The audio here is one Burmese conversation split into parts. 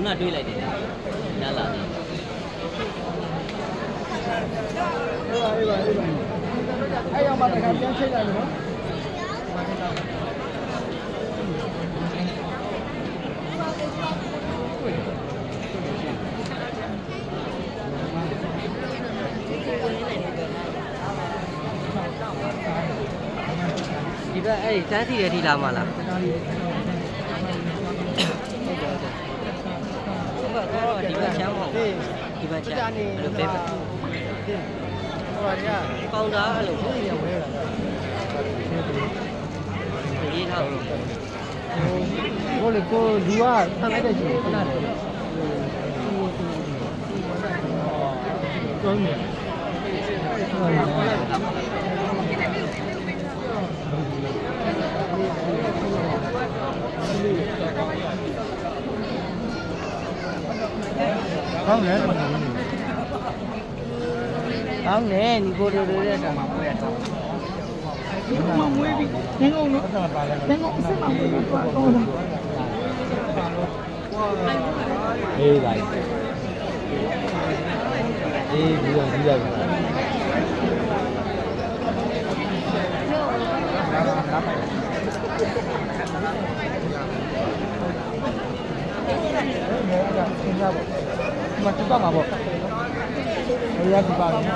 ခုနတွေးလိုက်တယ်ညလာတယ်အေးပါအဲ့ရောက်မှတခါပြန်ချိတ်လိုက်လို့နော်ဒီဘက်အဲ့တန်းစီတဲ့ထိလာမှလားဒီဘက်ချမ်းပေါ့ဒီဘက်ချမ်းအဲ့လိုပဲဟိုပါရပေါင်တာအဲ့လိုရေးထားလို့ဟိုလေကိုလူကဆမ်းလိုက်တဲ့ချိန်ခဏတယ်ကျောင်းနေကောင်းတယ်ကောင်းတယ်ညီကိုတို့ရဲ့တံမှာပွဲတော့မမွေးပြီသင်္ကုန်းနော်သင်္ကုန်းအစ်မမွေးပြီတော့တော့အေးလိုက်အေးပြီးတော့ပြီးတော့မတူပါမှာပေါ့ဘယ်ရတူပါလဲဒီ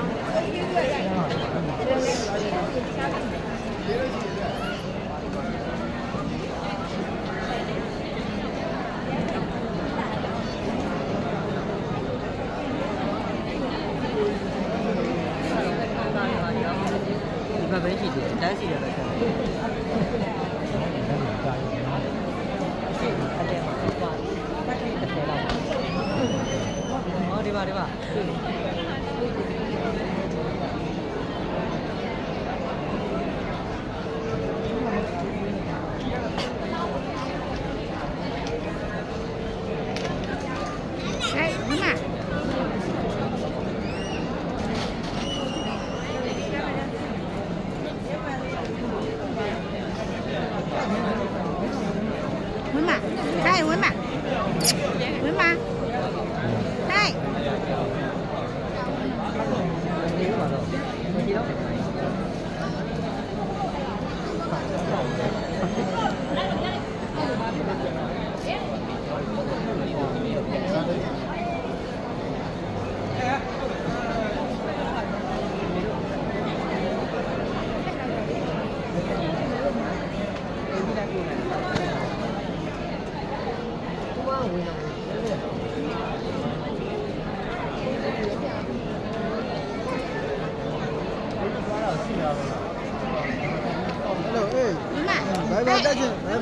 ဘက်ပဲရှိတယ်တန်းစီရပဲဒီပ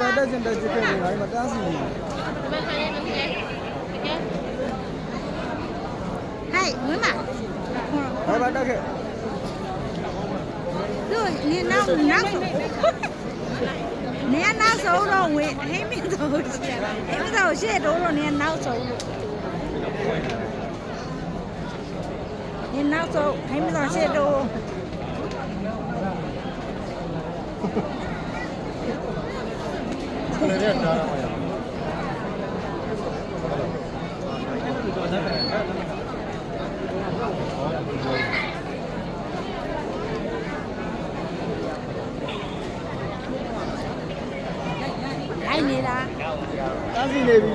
ါတက်ချင်းတက်ချင်းခဲ့နေပါဒီမှာတန်းစီနေဟဲ့ဝင်းမဘာတက်ခဲ့တို့နေနောက်နေနောက်ဆုံးတော့ဝင်ဟိမင်းတို့ရှေ့တော့နေနောက်ဆုံးလို့နေနောက်ဆုံးဟိမင်းတို့ရှေ့တော့လည်းရတာပါလိုက်နေတာတန်းစီနေပြီ